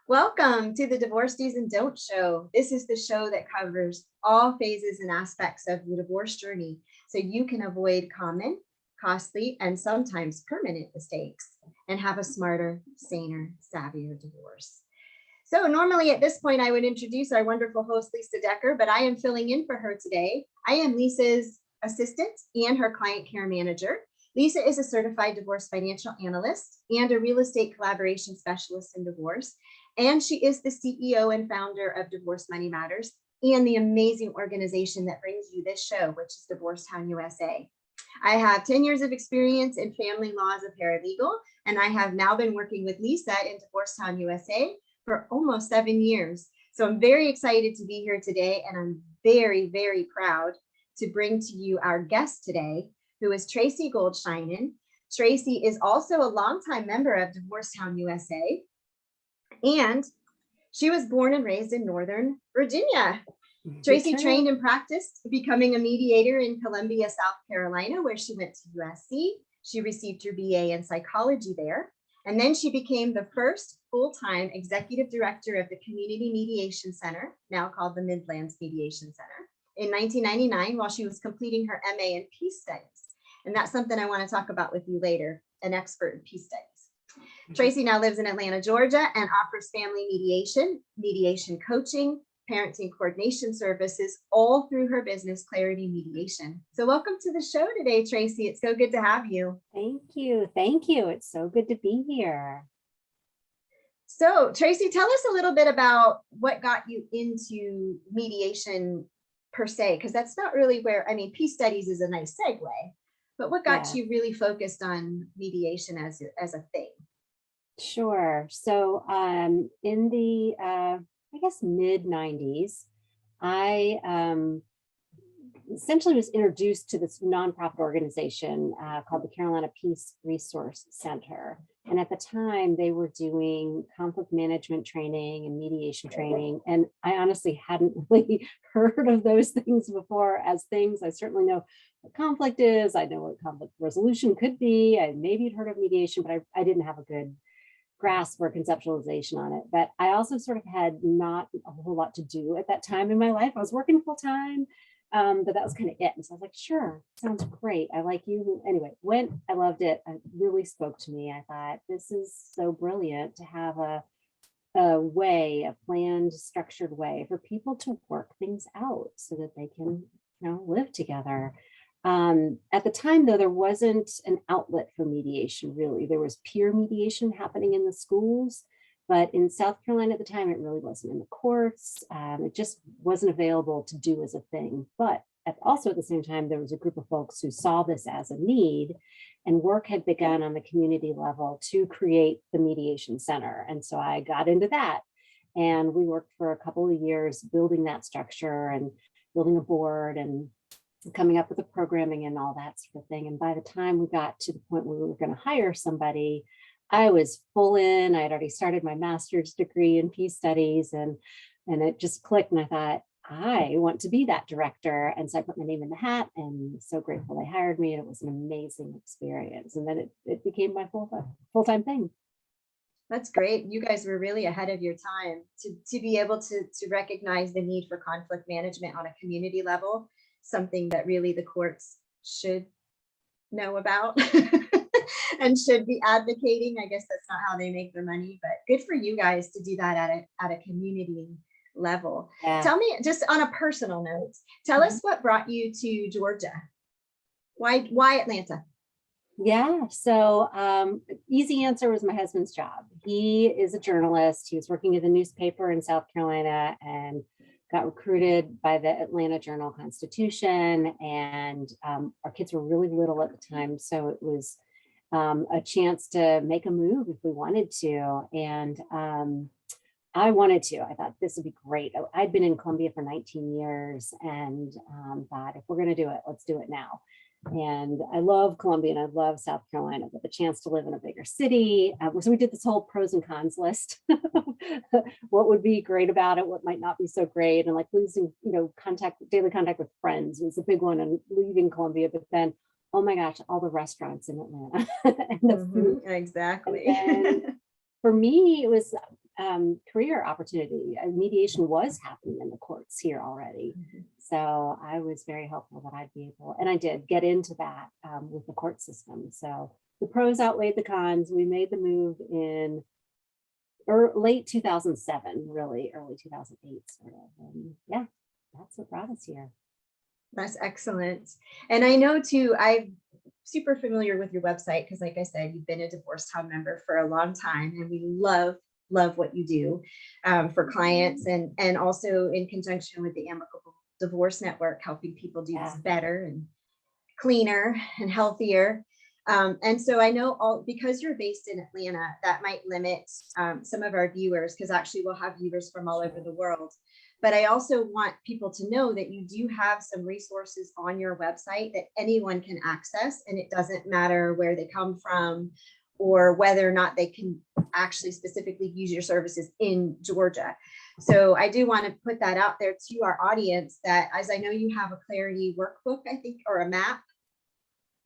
Welcome to the Divorce Do's and Don'ts show. This is the show that covers all phases and aspects of the divorce journey so you can avoid common, costly, and sometimes permanent mistakes and have a smarter, saner, savvier divorce. So normally at this point, I would introduce our wonderful host, Lisa Decker, but I am filling in for her today. I am Lisa's assistant and her client care manager. Lisa is a certified divorce financial analyst and a real estate collaboration specialist in divorce. And she is the CEO and founder of Divorce Money Matters and the amazing organization that brings you this show, which is Divorce Town USA. I have 10 years of experience in family law as a paralegal, and I have now been working with Lisa in Divorce Town USA for almost 7 years. So I'm very excited to be here today, and I'm very, very proud to bring to you our guest today, who is Tracy Gould Sheinin. Tracy is also a longtime member of Divorce Town USA, and she was born and raised in Northern Virginia. Tracy trained and practiced becoming a mediator in Columbia, South Carolina, where she went to USC. She received her BA in psychology there. And then she became the first full-time executive director of the Community Mediation Center, now called the Midlands Mediation Center, in 1999 while she was completing her MA in Peace Studies. And that's something I want to talk about with you later, an expert in peace studies. Tracy now lives in Atlanta, Georgia, and offers family mediation, mediation coaching, parenting coordination services, all through her business, Clarity Mediation. So welcome to the show today, Tracy. It's so good to have you. Thank you. Thank you. It's so good to be here. So Tracy, tell us a little bit about what got you into mediation per se, because that's not really where, I mean, peace studies is a nice segue, but what got you really focused on mediation as a thing? Sure. So in the, I guess, mid-90s, I essentially was introduced to this nonprofit organization called the Carolina Peace Resource Center. And at the time, they were doing conflict management training and mediation training. And I honestly hadn't really heard of those things before as things. I certainly know what conflict is. I know what conflict resolution could be. I maybe had heard of mediation, but I didn't have a good grasp or conceptualization on it. But I also sort of had not a whole lot to do at that time in my life. I was working full time, but that was kind of it. And so I was like, sure, sounds great. I like you. Anyway, I loved it. It really spoke to me. I thought, this is so brilliant to have a planned, structured way for people to work things out so that they can, live together. At the time, though, there wasn't an outlet for mediation, really. There was peer mediation happening in the schools, but in South Carolina at the time, it really wasn't in the courts. It just wasn't available to do as a thing. But also at the same time, there was a group of folks who saw this as a need, and work had begun on the community level to create the mediation center. And so I got into that, and we worked for a couple of years building that structure and building a board and coming up with the programming and all that sort of thing. And by the time we got to the point where we were going to hire somebody, I was full in. I had already started my master's degree in peace studies, and it just clicked. And I thought, I want to be that director. And so I put my name in the hat, and so grateful they hired me. And it was an amazing experience. And then it became my full-time thing. That's great. You guys were really ahead of your time to be able to recognize the need for conflict management on a community level, something that really the courts should know about and should be advocating. I guess that's not how they make their money, but good for you guys to do that at a community level. Yeah. Tell me, just on a personal note, tell us what brought you to Georgia. Why Atlanta? Yeah, so easy answer was my husband's job. He is a journalist. He was working at the newspaper in South Carolina and got recruited by the Atlanta Journal-Constitution, and our kids were really little at the time, so it was a chance to make a move if we wanted to. And I wanted to. I thought this would be great. I'd been in Columbia for 19 years and thought, if we're going to do it, let's do it now. And I love Columbia and I love South Carolina, but the chance to live in a bigger city. So we did this whole pros and cons list. What would be great about it, what might not be so great, and like losing, daily contact with friends was a big one, and leaving Columbia. But then, oh my gosh, all the restaurants in Atlanta and the food. Exactly. And for me, it was, career opportunity. Mediation was happening in the courts here already. So I was very hopeful that I'd be able, and I did get into that with the court system. So the pros outweighed the cons. We made the move in late 2007, really early 2008 sort of. And yeah, that's what brought us here. That's excellent. And I know too, I'm super familiar with your website because like I said, you've been a Divorce Town member for a long time, and we love what you do for clients, and also in conjunction with the Amicable Divorce Network, helping people do this better and cleaner and healthier. And so I know because you're based in Atlanta, that might limit some of our viewers, because actually we'll have viewers from all over the world. But I also want people to know that you do have some resources on your website that anyone can access, and it doesn't matter where they come from or whether or not they can actually specifically use your services in Georgia. So I do want to put that out there to our audience, that as I know you have a Clarity workbook, I think, or a map,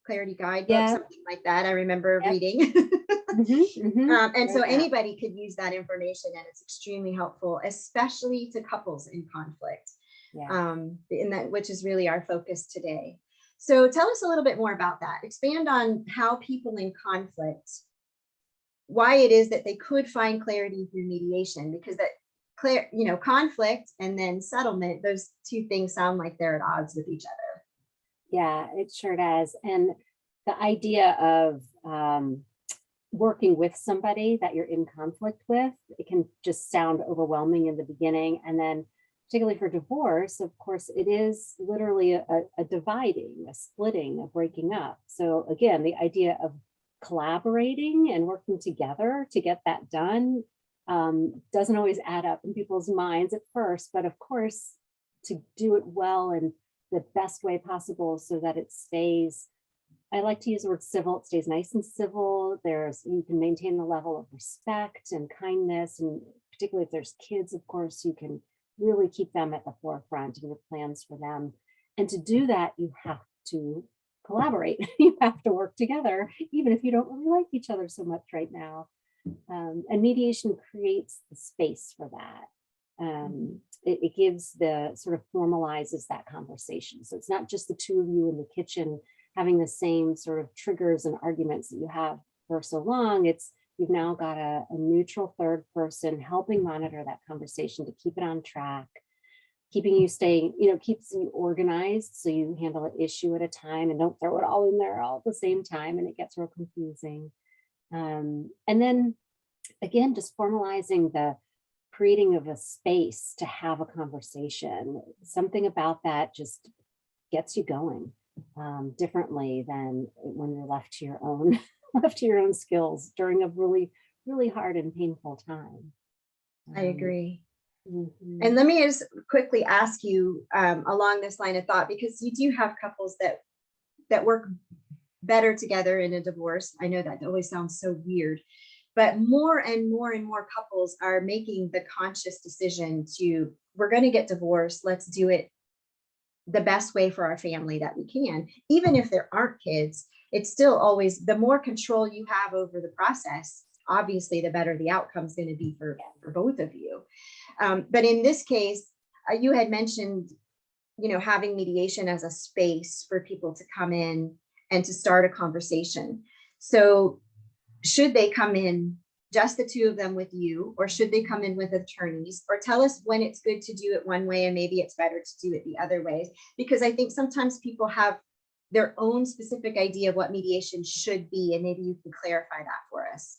Clarity guidebook, something like that. I remember reading. And so anybody could use that information, and it's extremely helpful, especially to couples in conflict, in that, which is really our focus today. So tell us a little bit more about that. Expand on how people in conflict, why it is that they could find clarity through mediation, because that conflict and then settlement, those two things sound like they're at odds with each other. Yeah, it sure does. And the idea of working with somebody that you're in conflict with, it can just sound overwhelming in the beginning. And then particularly for divorce, of course, it is literally a dividing, a splitting, a breaking up. So again, the idea of collaborating and working together to get that done doesn't always add up in people's minds at first, but of course, to do it well and the best way possible so that it stays, I like to use the word civil, it stays nice and civil. You can maintain the level of respect and kindness, and particularly if there's kids, of course, you can really keep them at the forefront of your plans for them. And to do that, you have to collaborate. You have to work together, even if you don't really like each other so much right now. And mediation creates the space for that. It gives sort of formalizes that conversation. So it's not just the two of you in the kitchen having the same sort of triggers and arguments that you have for so long. You've now got a neutral third person helping monitor that conversation to keep it on track, keeping you keeps you organized so you handle an issue at a time and don't throw it all in there all at the same time and it gets real confusing. And then again, just formalizing the creating of a space to have a conversation. Something about that just gets you going differently than when you're left to your own skills during a really, really hard and painful time. I agree. And let me just quickly ask you along this line of thought, because you do have couples that work better together in a divorce. I know that always sounds so weird, but more and more couples are making the conscious decision we're going to get divorced. Let's do it the best way for our family that we can. Even if there aren't kids, it's still always, the more control you have over the process, obviously the better the outcome is going to be for both of you. But in this case, you had mentioned, having mediation as a space for people to come in and to start a conversation. So should they come in just the two of them with you, or should they come in with attorneys? Or tell us when it's good to do it one way and maybe it's better to do it the other way. Because I think sometimes people have their own specific idea of what mediation should be, and maybe you can clarify that for us.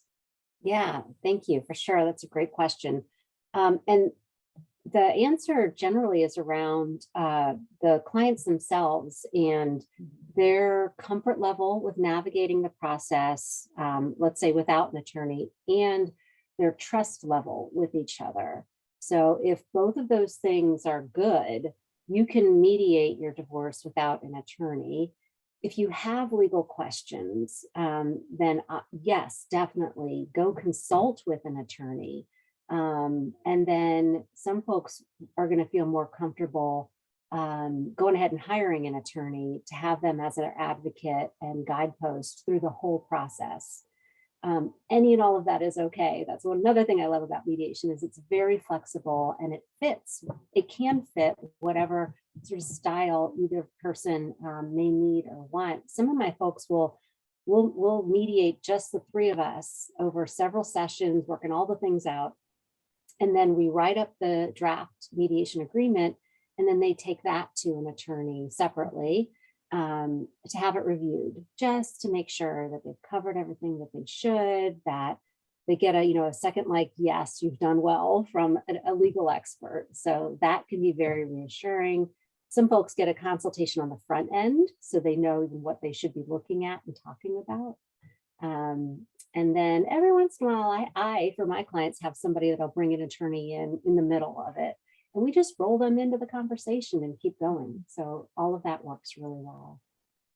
Yeah, thank you, for sure. That's a great question. And the answer generally is around the clients themselves and their comfort level with navigating the process, let's say without an attorney, and their trust level with each other. So if both of those things are good, you can mediate your divorce without an attorney. If you have legal questions, then yes, definitely go consult with an attorney. And then some folks are going to feel more comfortable going ahead and hiring an attorney to have them as their advocate and guidepost through the whole process. any and all of that is okay. That's another thing I love about mediation is it's very flexible and it fits. It can fit whatever sort of style either person may need or want. Some of my folks will mediate just the three of us over several sessions, working all the things out. And then we write up the draft mediation agreement, and then they take that to an attorney separately to have it reviewed, just to make sure that they've covered everything that they should, that they get a second, like, yes, you've done well from a legal expert. So that can be very reassuring. Some folks get a consultation on the front end, so they know what they should be looking at and talking about. And then every once in a while, I, for my clients, have somebody that'll bring an attorney in the middle of it. And we just roll them into the conversation and keep going. So all of that works really well.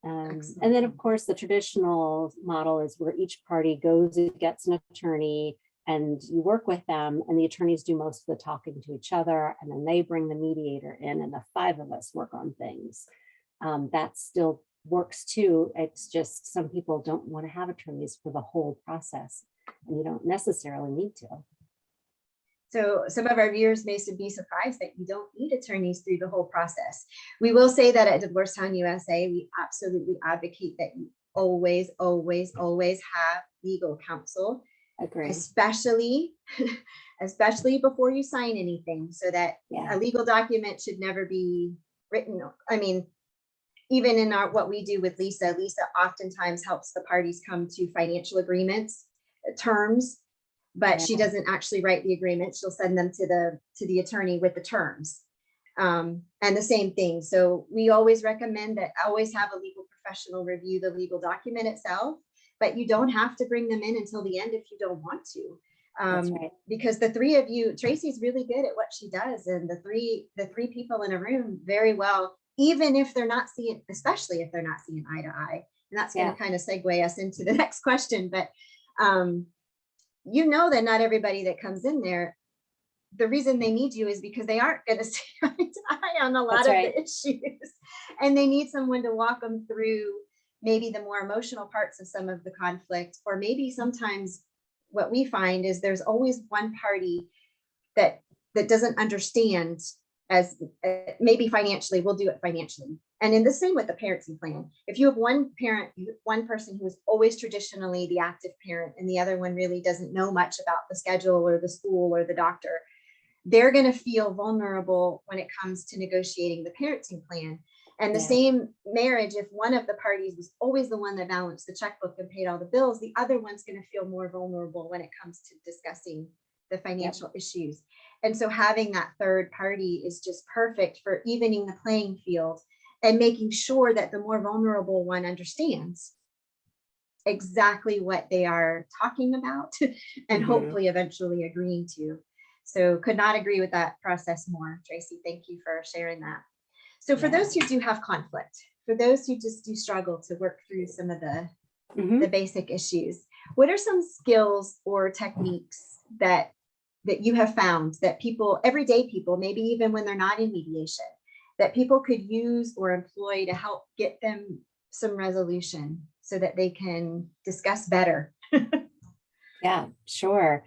And then, of course, the traditional model is where each party goes and gets an attorney and you work with them, and the attorneys do most of the talking to each other, and then they bring the mediator in and the five of us work on things. That still works too. It's just some people don't want to have attorneys for the whole process, and you don't necessarily need to. So some of our viewers may be surprised that you don't need attorneys through the whole process. We will say that at Divorce Town USA, we absolutely advocate that you always, always, always have legal counsel. Agree. Especially before you sign anything, so that a legal document should never be written. I mean, even in what we do with Lisa oftentimes helps the parties come to financial agreements, terms, but she doesn't actually write the agreement. She'll send them to the attorney with the terms. And the same thing. So we always recommend that always have a legal professional review the legal document itself, but you don't have to bring them in until the end if you don't want to. That's right. Because the three of you, Tracy's really good at what she does, and the three people in a room very well, even if they're not seeing, especially if they're not seeing eye to eye. And that's going to kind of segue us into the next question. But that not everybody that comes in there, the reason they need you is because they aren't going to see eye to eye on a lot of the issues, and they need someone to walk them through maybe the more emotional parts of some of the conflict, or maybe sometimes what we find is there's always one party that doesn't understand, as maybe financially, we'll do it financially. And in the same with the parenting plan, if you have one person who is always traditionally the active parent and the other one really doesn't know much about the schedule or the school or the doctor, they're going to feel vulnerable when it comes to negotiating the parenting plan. And the same marriage, if one of the parties was always the one that balanced the checkbook and paid all the bills, the other one's going to feel more vulnerable when it comes to discussing the financial issues. And so having that third party is just perfect for evening the playing field and making sure that the more vulnerable one understands exactly what they are talking about and hopefully eventually agreeing to. So could not agree with that process more. Tracy, thank you for sharing that. So for those who do have conflict, for those who just do struggle to work through some of the basic issues, what are some skills or techniques that you have found that people, everyday people, maybe even when they're not in mediation, that people could use or employ to help get them some resolution so that they can discuss better? Yeah, sure.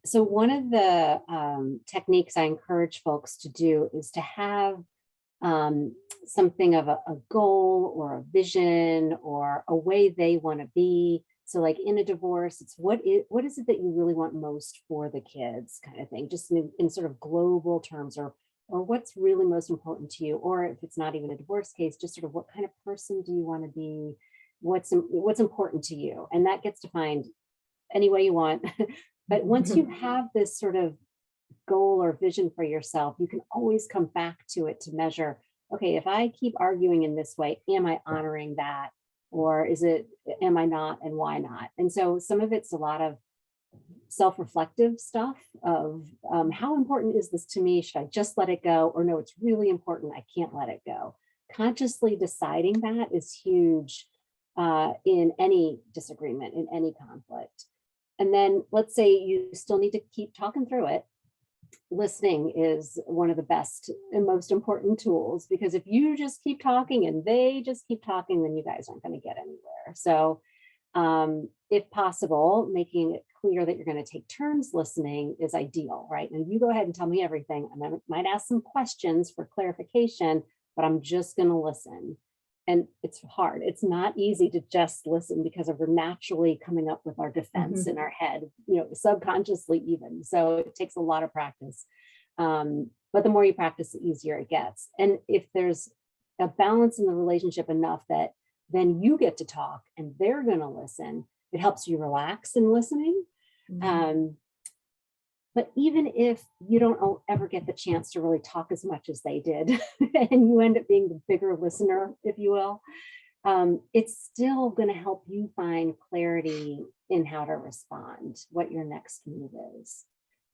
So one of the techniques I encourage folks to do is to have something of a goal or a vision or a way they want to be. So like in a divorce, it's what is it that you really want most for the kids, kind of thing, just in sort of global terms, or what's really most important to you, or if it's not even a divorce case, just sort of what kind of person do you want to be, what's important to you, and that gets defined any way you want. But once you have this sort of goal or vision for yourself, you can always come back to it to measure, okay, if I keep arguing in this way, am I honoring that? Or am I not, and why not? And so some of it's a lot of self-reflective stuff of how important is this to me? Should I just let it go? Or no, it's really important, I can't let it go. Consciously deciding that is huge in any disagreement, in any conflict. And then let's say you still need to keep talking through it. Listening is one of the best and most important tools, because if you just keep talking and they just keep talking, then you guys aren't going to get anywhere. So if possible, making it clear that you're going to take turns listening is ideal, right? And you go ahead and tell me everything. And I might ask some questions for clarification, but I'm just going to listen. And it's hard. It's not easy to just listen because we're naturally coming up with our defense in our head, subconsciously even. So it takes a lot of practice. But the more you practice, the easier it gets. And if there's a balance in the relationship enough that then you get to talk and they're going to listen, it helps you relax in listening. But even if you don't ever get the chance to really talk as much as they did, and you end up being the bigger listener, if you will, it's still going to help you find clarity in how to respond, what your next move is.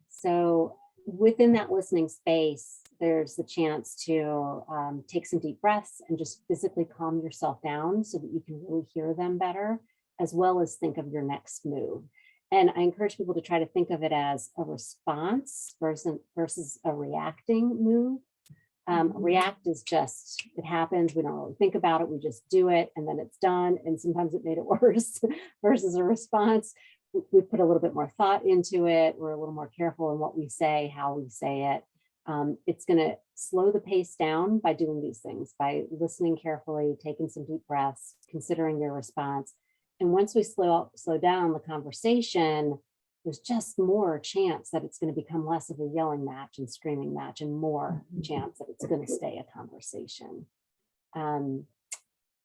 So within that listening space, there's the chance to take some deep breaths and just physically calm yourself down so that you can really hear them better, as well as think of your next move. And I encourage people to try to think of it as a response versus a reacting move. React is just, it happens, we don't really think about it, we just do it, and then it's done, and sometimes it made it worse. Versus a response, we put a little bit more thought into it, we're a little more careful in what we say, how we say it. It's going to slow the pace down by doing these things, by listening carefully, taking some deep breaths, considering your response. And once we slow down the conversation, there's just more chance that it's going to become less of a yelling match and screaming match, and more chance that it's going to stay a conversation.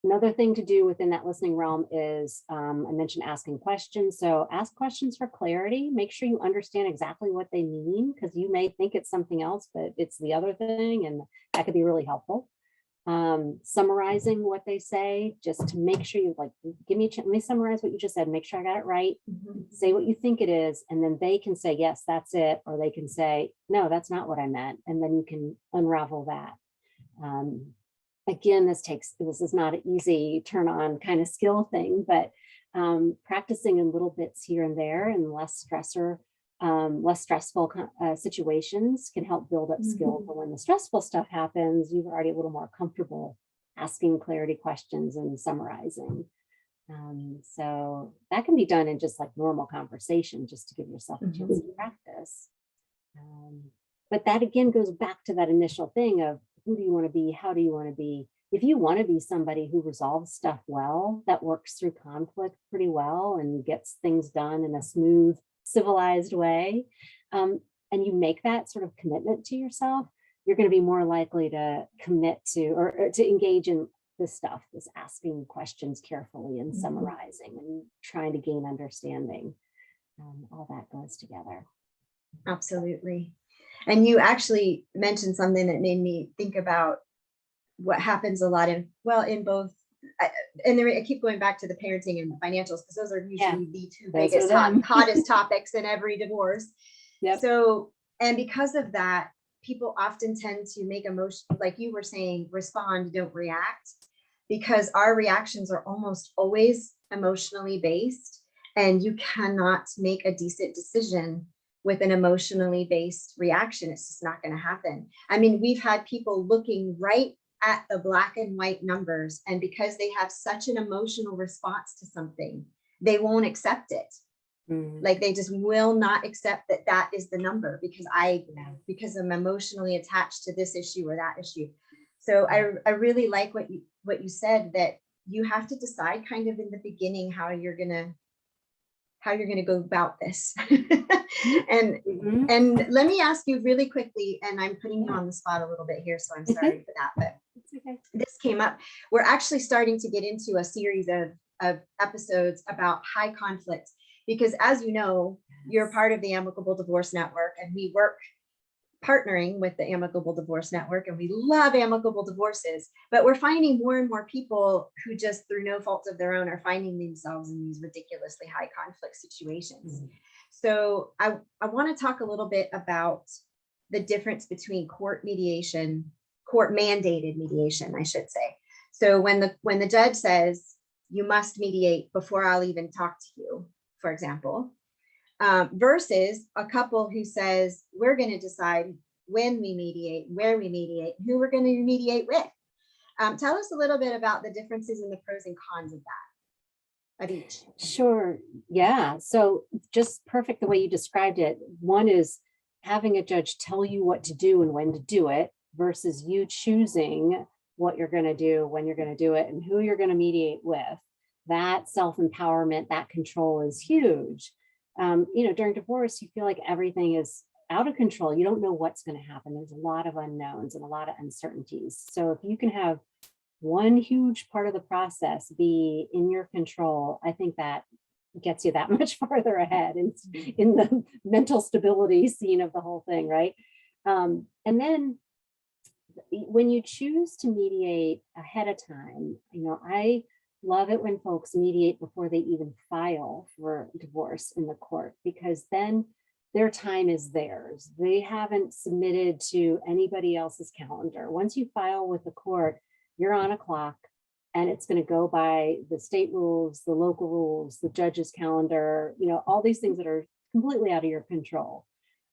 Another thing to do within that listening realm is, I mentioned asking questions. So ask questions for clarity. Make sure you understand exactly what they mean, because you may think it's something else, but it's the other thing, and that could be really helpful. Summarizing what they say, just to make sure you give me a chance, let me summarize what you just said, make sure I got it right. Say what you think it is, and then they can say, yes, that's it, or they can say, no, that's not what I meant, and then you can unravel that. Again, this is not an easy turn on kind of skill thing, but practicing in little bits here and there and less stressful situations can help build up skill for when the stressful stuff happens. You're already a little more comfortable asking clarity questions and summarizing. So that can be done in just like normal conversation, just to give yourself a chance to practice. But that again goes back to that initial thing of, who do you want to be? How do you want to be? If you want to be somebody who resolves stuff well, that works through conflict pretty well and gets things done in a smooth, civilized way, and you make that sort of commitment to yourself, you're going to be more likely to commit to or to engage in this stuff, this asking questions carefully and summarizing and trying to gain understanding. All that goes together. Absolutely. And you actually mentioned something that made me think about what happens a lot in both. And there, I keep going back to the parenting and the financials, because those are usually the two biggest, hottest topics in every divorce. So, and because of that, people often tend to make emotion, like you were saying, respond, don't react, because our reactions are almost always emotionally based, and you cannot make a decent decision with an emotionally based reaction. It's just not going to happen. I mean, we've had people looking right at the black and white numbers, and because they have such an emotional response to something, they won't accept it. Like they just will not accept that that is the number, because I'm emotionally attached to this issue or that issue. So I really like what you said, that you have to decide kind of in the beginning how you're gonna go about this. And let me ask you really quickly, and I'm putting you on the spot a little bit here, so I'm sorry for that, but this came up. We're actually starting to get into a series of episodes about high conflict, because as you know, you're part of the Amicable Divorce Network, and we work partnering with the Amicable Divorce Network, and we love amicable divorces, but we're finding more and more people who just through no fault of their own are finding themselves in these ridiculously high conflict situations. So I want to talk a little bit about the difference between court mandated mediation, I should say. So when the judge says you must mediate before I'll even talk to you, for example, versus a couple who says, we're going to decide when we mediate, where we mediate, who we're going to mediate with. Tell us a little bit about the differences and the pros and cons of that. of each? Sure. Yeah. So just perfect the way you described it. One is having a judge tell you what to do and when to do it versus you choosing what you're going to do, when you're going to do it, and who you're going to mediate with. That self-empowerment, that control is huge. During divorce, you feel like everything is out of control. You don't know what's going to happen. There's a lot of unknowns and a lot of uncertainties. So if you can have one huge part of the process be in your control, I think that gets you that much farther ahead in the mental stability scene of the whole thing, right? And then when you choose to mediate ahead of time, I love it when folks mediate before they even file for divorce in the court, because then their time is theirs. They haven't submitted to anybody else's calendar. Once you file with the court, you're on a clock, and it's going to go by the state rules, the local rules, the judge's calendar, all these things that are completely out of your control.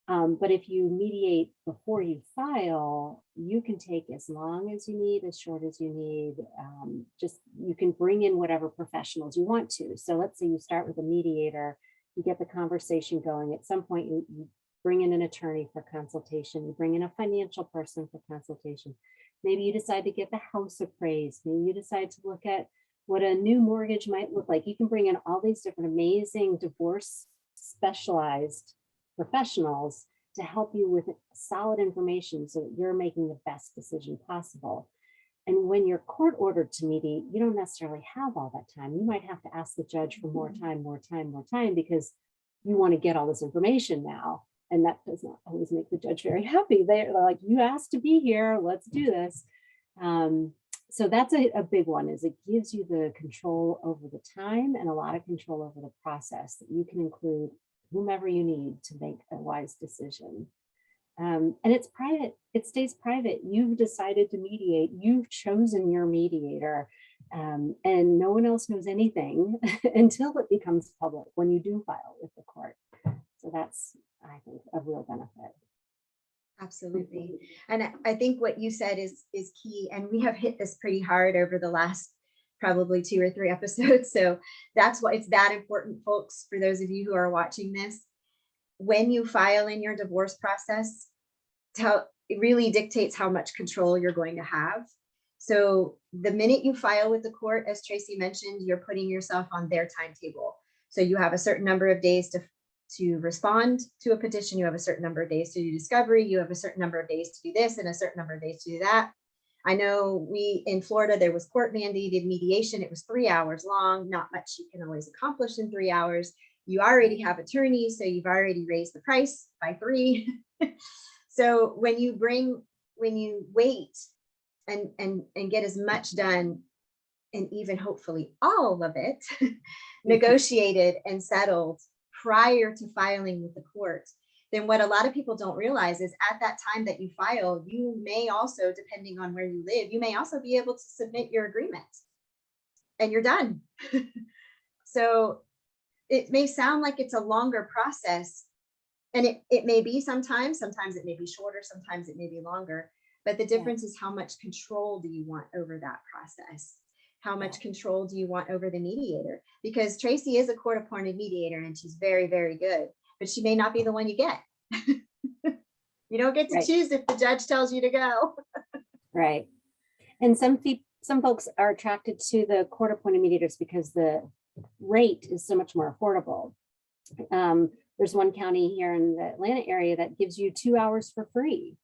But if you mediate before you file, you can take as long as you need, as short as you need. You can bring in whatever professionals you want to. So let's say you start with a mediator, you get the conversation going. At some point, you bring in an attorney for consultation, you bring in a financial person for consultation. Maybe you decide to get the house appraised. Maybe you decide to look at what a new mortgage might look like. You can bring in all these different amazing divorce specialized professionals to help you with solid information so that you're making the best decision possible. And when you're court ordered to mediate, you don't necessarily have all that time. You might have to ask the judge for more time, because you want to get all this information now. And that does not always make the judge very happy. They're like, you asked to be here, let's do this. So that's a big one, is it gives you the control over the time and a lot of control over the process that you can include whomever you need to make a wise decision. And it's private, it stays private. You've decided to mediate, you've chosen your mediator, and no one else knows anything until it becomes public when you do file with the court. So that's, I think, a real benefit. Absolutely. And I think what you said is key. And we have hit this pretty hard over the last probably 2 or 3 episodes. So that's why it's that important, folks, for those of you who are watching this. When you file in your divorce process, it really dictates how much control you're going to have. So the minute you file with the court, as Tracy mentioned, you're putting yourself on their timetable. So you have a certain number of days to respond to a petition. You have a certain number of days to do discovery. You have a certain number of days to do this and a certain number of days to do that. I know in Florida, there was court mandated mediation. It was 3 hours long. Not much you can always accomplish in 3 hours. You already have attorneys, so you've already raised the price by 3. So when you wait and get as much done, and even hopefully all of it negotiated and settled prior to filing with the court, then what a lot of people don't realize is at that time that you file, you may also, depending on where you live, you may also be able to submit your agreement and you're done. So it may sound like it's a longer process, and it may be sometimes it may be shorter, sometimes it may be longer, but the difference is how much control do you want over that process? How much control do you want over the mediator? Because Tracy is a court appointed mediator and she's very, very good, but she may not be the one you get. You don't get to choose if the judge tells you to go. Right. And some folks are attracted to the court appointed mediators because the rate is so much more affordable. There's one county here in the Atlanta area that gives you 2 hours for free.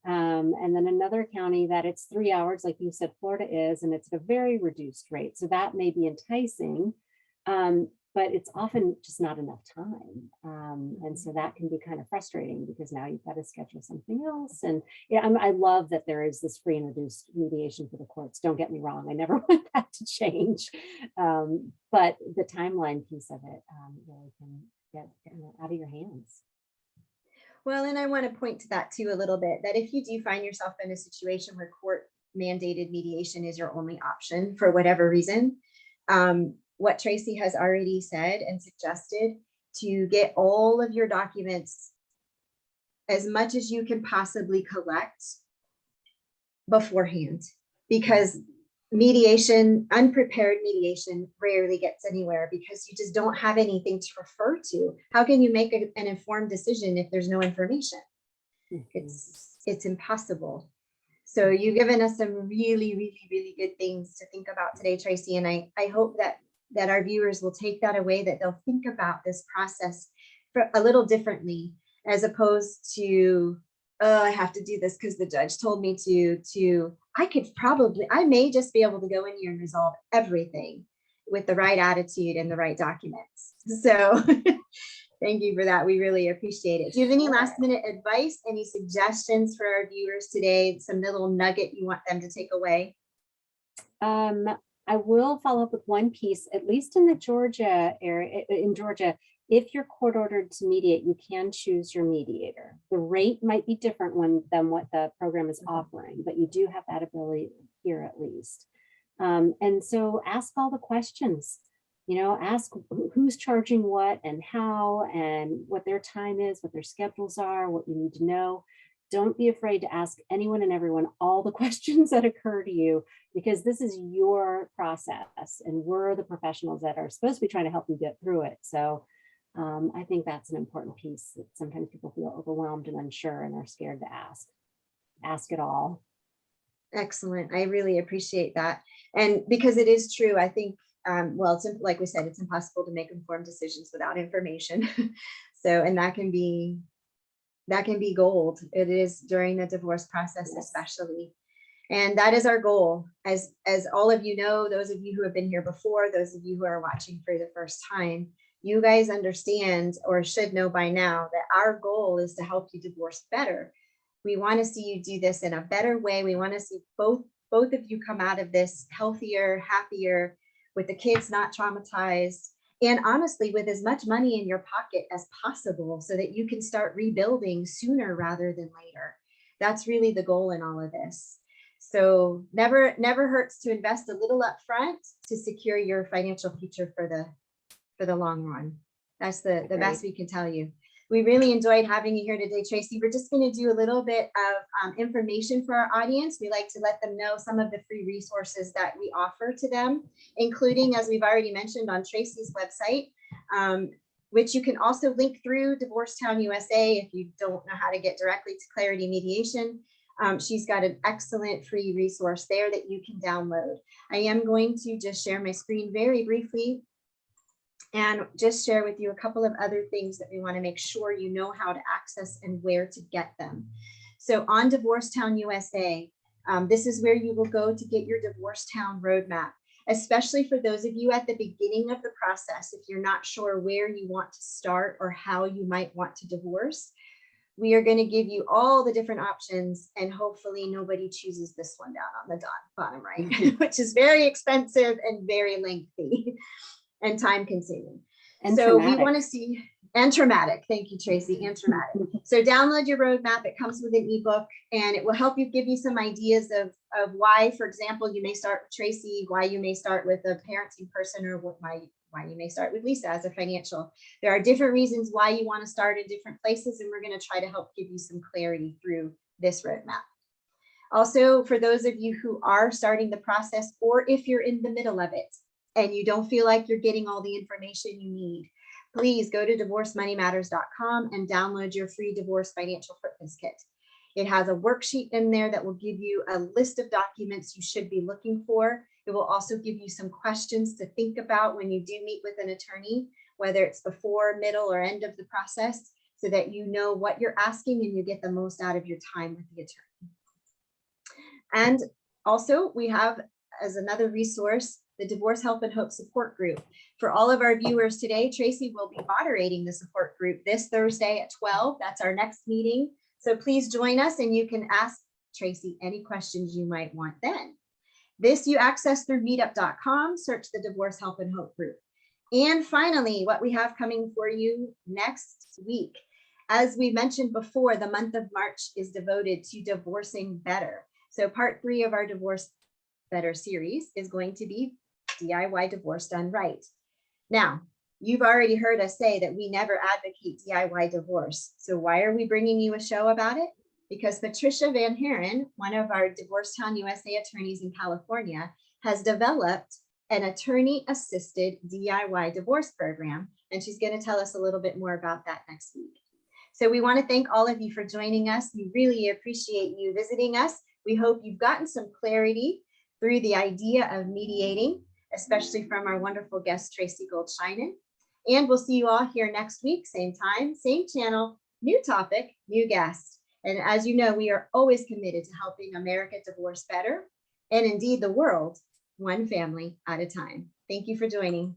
And then another county that it's 3 hours, like you said, Florida is, and it's a very reduced rate. So that may be enticing, but it's often just not enough time. And so that can be kind of frustrating because now you've got to schedule something else. And I love that there is this free and reduced mediation for the courts. Don't get me wrong. I never want that to change. But the timeline piece of it really can get out of your hands. Well, and I want to point to that too a little bit, that if you do find yourself in a situation where court mandated mediation is your only option for whatever reason, what Tracy has already said and suggested, to get all of your documents, as much as you can possibly collect beforehand, because unprepared mediation rarely gets anywhere because you just don't have anything to refer to. How can you make an informed decision if there's no information? It's impossible. So you've given us some really, really, really good things to think about today, Tracy. And I hope that our viewers will take that away, that they'll think about this process for a little differently, as opposed to, oh, I have to do this because the judge told me to, I may just be able to go in here and resolve everything with the right attitude and the right documents. So thank you for that. We really appreciate it. Do you have any last minute advice, any suggestions for our viewers today? Some little nugget you want them to take away? I will follow up with one piece, at least in the Georgia area, in Georgia, if you're court ordered to mediate, you can choose your mediator. The rate might be different than what the program is offering, but you do have that ability here at least. And so ask all the questions, ask who's charging what and how, and what their time is, what their schedules are, what you need to know. Don't be afraid to ask anyone and everyone all the questions that occur to you, because this is your process and we're the professionals that are supposed to be trying to help you get through it. So I think that's an important piece, that sometimes people feel overwhelmed and unsure and they're scared to ask it all. Excellent. I really appreciate that. And because it is true, I think, well, it's like we said, it's impossible to make informed decisions without information. So, and that can be gold. It is during the divorce process, yes, especially. And that is our goal. As all of you know, those of you who have been here before, those of you who are watching for the first time, you guys understand, or should know by now, that our goal is to help you divorce better. We want to see you do this in a better way. We want to see both of you come out of this healthier, happier, with the kids not traumatized, and honestly, with as much money in your pocket as possible, so that you can start rebuilding sooner rather than later. That's really the goal in all of this. So never hurts to invest a little up front to secure your financial future for the long run. That's the best we can tell you. We really enjoyed having you here today, Tracy. We're just going to do a little bit of information for our audience. We like to let them know some of the free resources that we offer to them, including, as we've already mentioned, on Tracy's website, which you can also link through Divorcetown USA if you don't know how to get directly to Clarity Mediation. She's got an excellent free resource there that you can download. I am going to just share my screen very briefly and just share with you a couple of other things that we want to make sure you know how to access and where to get them. So on Divorcetown USA, this is where you will go to get your Divorcetown roadmap, especially for those of you at the beginning of the process. If you're not sure where you want to start or how you might want to divorce, we are going to give you all the different options, and hopefully nobody chooses this one down on the bottom right, which is very expensive and very lengthy and time consuming. And so traumatic. We want to see, and traumatic. Thank you, Tracy, and traumatic. So download your roadmap. It comes with an ebook, and it will help you, give you some ideas of why, for example, you may start with Tracy, why you may start with a parenting person, or why you may start with Lisa as a financial. There are different reasons why you want to start in different places, and we're going to try to help give you some clarity through this roadmap. Also, for those of you who are starting the process, or if you're in the middle of it and you don't feel like you're getting all the information you need, please go to divorcemoneymatters.com and download your free divorce financial fitness kit. It has a worksheet in there that will give you a list of documents you should be looking for. It will also give you some questions to think about when you do meet with an attorney, whether it's before, middle, or end of the process, so that you know what you're asking and you get the most out of your time with the attorney. And also, we have, as another resource, the Divorce Help and Hope support group. For all of our viewers today, Tracy will be moderating the support group this Thursday at 12. That's our next meeting. So please join us, and you can ask Tracy any questions you might want then. This you access through meetup.com, search the Divorce Help and Hope group. And finally, what we have coming for you next week. As we mentioned before, the month of March is devoted to divorcing better. So part 3 of our Divorce Better series is going to be DIY divorce done right. Now, you've already heard us say that we never advocate DIY divorce. So why are we bringing you a show about it? Because Patricia Van Haren, one of our Divorcetown USA attorneys in California, has developed an attorney-assisted DIY divorce program, and she's going to tell us a little bit more about that next week. So we want to thank all of you for joining us. We really appreciate you visiting us. We hope you've gotten some clarity through the idea of mediating, especially from our wonderful guest, Tracy Gould Sheinin. And we'll see you all here next week, same time, same channel, new topic, new guest. And as you know, we are always committed to helping America divorce better, and indeed the world, one family at a time. Thank you for joining.